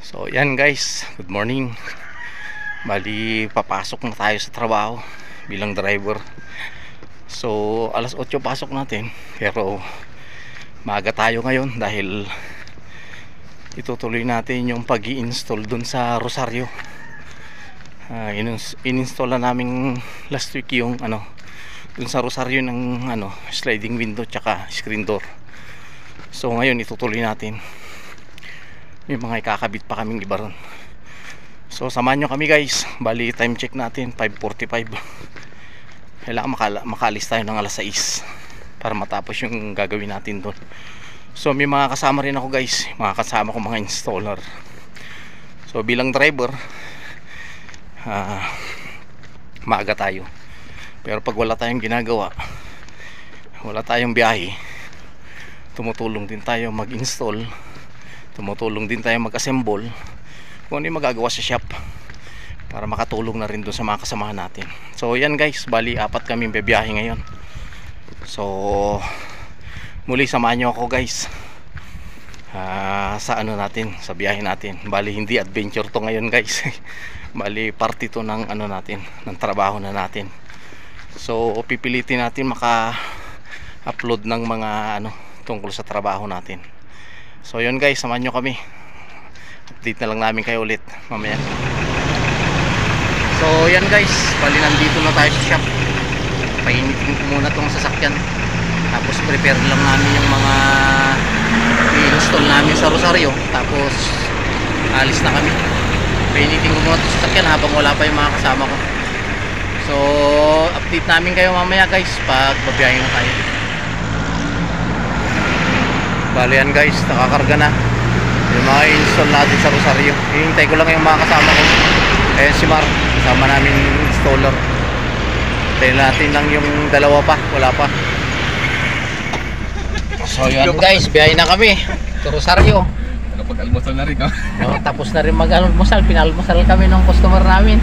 So yan guys, good morning. Bali papasok na tayo sa trabaho bilang driver. So alas 8 pasok natin, pero maaga tayo ngayon dahil itutuloy natin yung pag-i-install dun sa Rosario. In-install na namin last week yung dun sa Rosario ng sliding window tsaka screen door. So ngayon itutuloy natin. May mga ikakabit pa kaming iba ron. So samahan nyo kami guys. Bali time check natin 5:45. Kailangan makalis tayo ng alas 6 para matapos yung gagawin natin doon. So may mga kasama rin ako guys, mga kasama ko mga installer. So bilang driver maaga tayo. Pero pag wala tayong ginagawa, wala tayong biyahe, tumutulong din tayo mag-install, tumutulong din tayo mag-assemble kung ano yung magagawa sa shop para makatulong na rin doon sa mga kasamahan natin. So yan guys, bali 4 kami bibiyahe ngayon. So muli samahan nyo ako guys sa sa biyahe natin. Bali hindi adventure to ngayon guys. Bali party to ng natin, ng trabaho na natin. So pipilitin natin maka-upload ng mga tungkol sa trabaho natin. So yun guys, samahan nyo kami. Update na lang namin kayo ulit mamaya. So yan guys, bali nandito na tayo sa shop. Painitin ko muna tong sasakyan, tapos prepare lang namin yung mga i-install namin sa Rosario, tapos alis na kami. Painitin ko muna tong sasakyan habang wala pa yung mga kasama ko. So update namin kayo mamaya guys pag babiyahin na tayo. Bali yan guys, nakakarga na yung mga install natin sa Rosario. Hihintay ko lang yung mga kasama ko. Ayan si Mar, kasama namin installer. Hintayin natin lang yung dalawa pa, wala pa. So yun guys, biyahe na kami sa Rosario. Nakapag-almusal na rin, no? Tapos na rin mag-almusal, pinalmusal kami ng customer namin,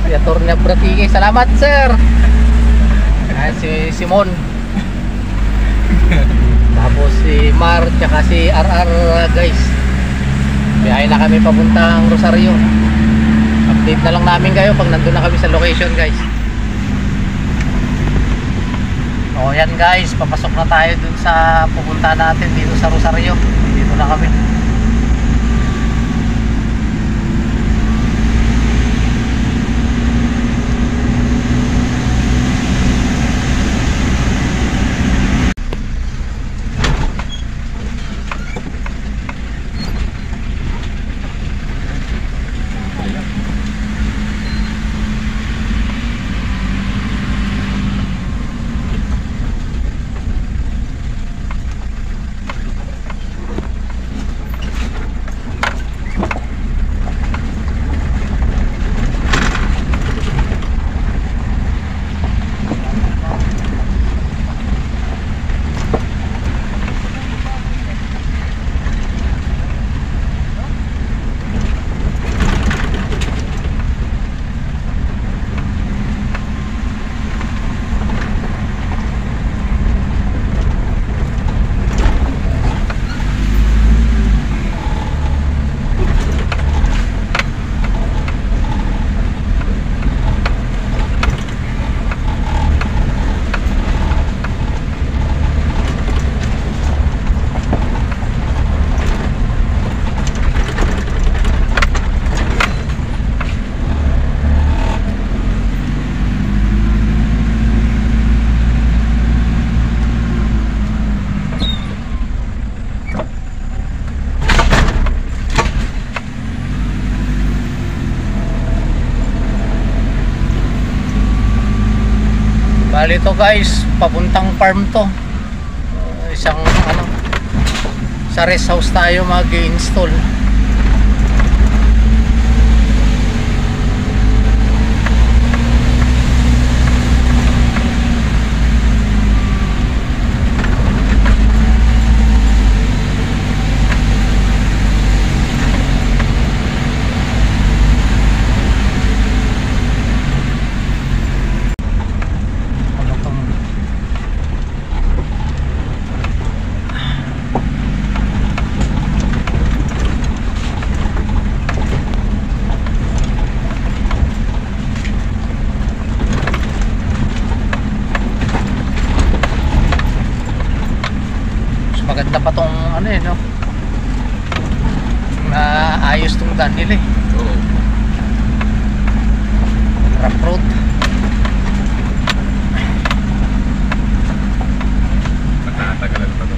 si Atty. Bratique. Salamat sir. Si Simon. Tapos si Mar tsaka si RR guys. Biyahe na kami papuntang Rosario. Update na lang namin kayo pag nandun na kami sa location guys. O yan guys, papasok na tayo dun sa pupunta natin dito sa Rosario. Dito na kami. Bali to guys, papuntang farm to. Isang sa rest house tayo mag-install. ayos tong daan nila eh. Oo. Rough road. Matatagalan pa to.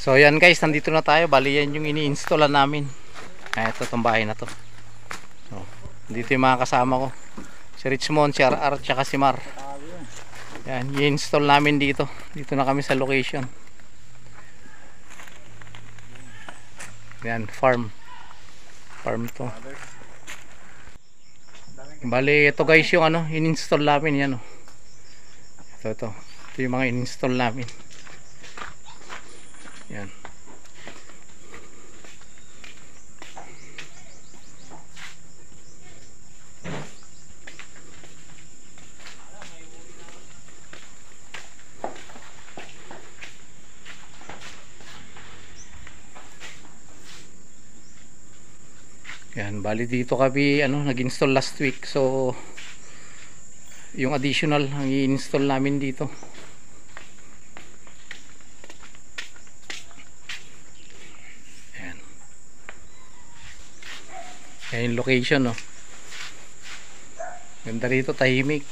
So yan guys, nandito na tayo. Bali yan yung ini-installan namin. Ito itong bahay na to. So, dito yung mga kasama ko. Si Richmond, si RR, tsaka si Mar. Yan, i-install namin dito. Dito na kami sa location. Yan, farm. Farm to. Bali ito guys yung ano, in-install namin yan. Oh. Ito. Ito yung mga in-install namin. Yan. Yan, bali dito kami ano, nag-install last week. So yung additional ang i-install namin dito. Yan yung location, no. Ganda rito, tahimik.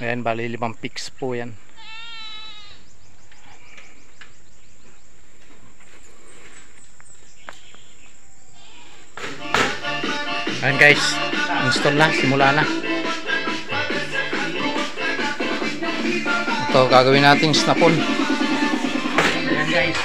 Ayan, bali 5 picks po yan. Ayan guys, install na, simula na. Ito gagawin natin snap-on. Ayan guys.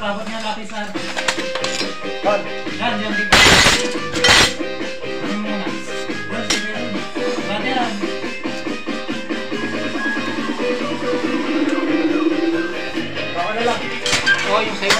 Pabot nga natin sa yan, yan dito. Ano muna? Bateran. Baka na lang. Oh, yung sa'yo.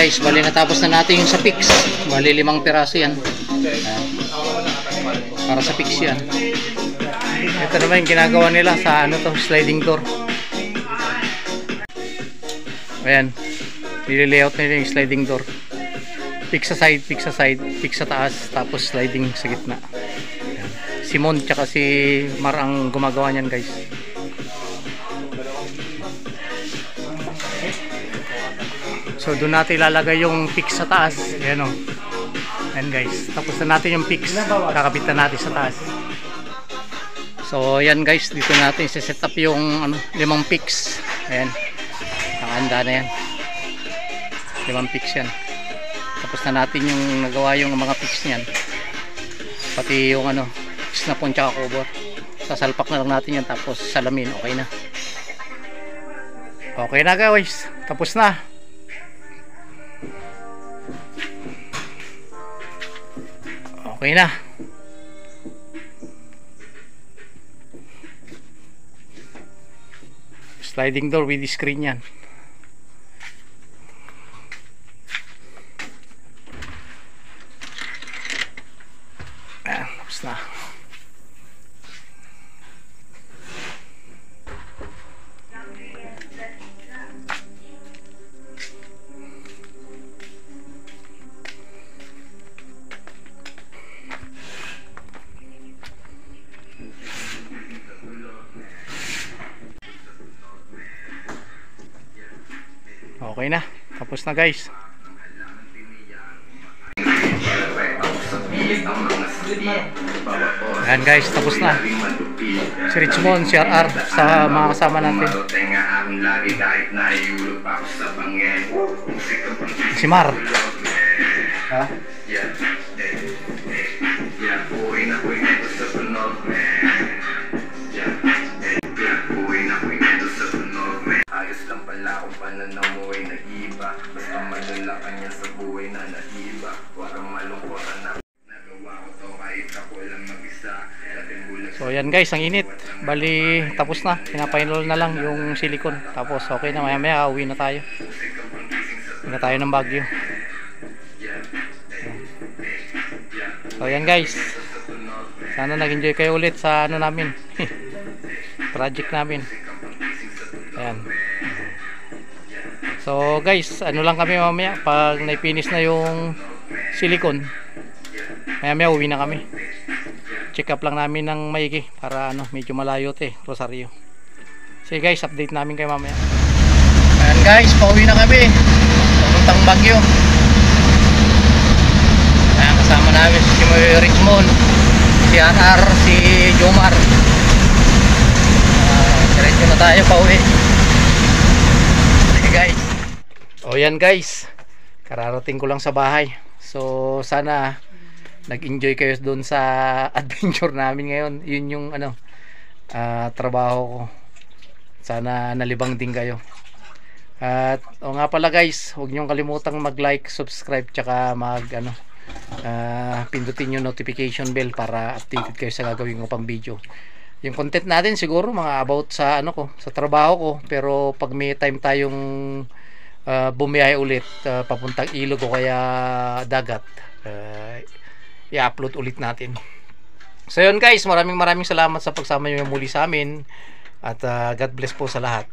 guys, bali natapos na natin yung sa fix. Bali 5 piraso yan. Ayan. Para sa fix yan. Ito naman yung ginagawa nila sa ano to, sliding door. Ayan, nililayout nila yung sliding door. Fix sa side, fix sa side, fix sa taas, tapos sliding sa gitna. Ayan. Si Mon tsaka si Mar ang gumagawa niyan guys. So doon natin ilalagay yung fix sa taas. Ayan o. Ayan guys, tapos na natin yung fix, kakabitan natin sa taas. So ayan guys, dito natin set up yung ano, 5 fix. Ayan, nakahanda na yan, 5 fix yan. Tapos na natin yung nagawa yung mga fix niyan, pati yung ano, snap-on tsaka cover. Sasalpak na lang natin yan, tapos salamin. Okay na, okay na guys, tapos na. Okay na. Sliding door with screen yan. Ayan, tapos na. Okay na, tapos na guys. Ayan guys, tapos na. Si Richmond, si RR sa mga kasama natin. Si Mar. Ha? Ayos lang pala kung pananamuhay na iba. Basta madala kanya sa buhay na naiba. Parang malungkotan na nagawa ko to kahit ako lang mag-isa. So ayan guys, ang init. Bali tapos na, pinapainol na lang yung silicone. Tapos okay na, maya maya uwi na tayo. Uwi na tayo ng Baguio. So ayan guys, sana nag-enjoy kayo ulit sa ano namin project namin. Ayan. So guys, ano lang kami mamaya, pag na-finish na yung silicone, maya maya uwi na kami. Check up lang namin ng maigi para ano, medyo malayo Rosario. Sige guys, update namin kayo mamaya. Ayan guys, pauwi na kami papuntang Baguio. Ayan, kasama namin si Richmond, si RR, si Jomar. Diretso na tayo pauwi. Sige guys. O yan guys, kararating ko lang sa bahay. So sana nag-enjoy kayo doon sa adventure namin ngayon. Yun yung ano, trabaho ko. Sana nalibang din kayo. At o nga pala guys, huwag niyong kalimutang mag-like, subscribe, tsaka mag ano, pindutin yung notification bell para updated kayo sa gagawin ko pang video. Yung content natin siguro mga about sa ano ko, sa trabaho ko, pero pag may time tayong bumiyahe ulit papuntang ilog o kaya dagat, i-upload ulit natin. So yun guys, maraming salamat sa pagsama niyo muli sa amin, at God bless po sa lahat.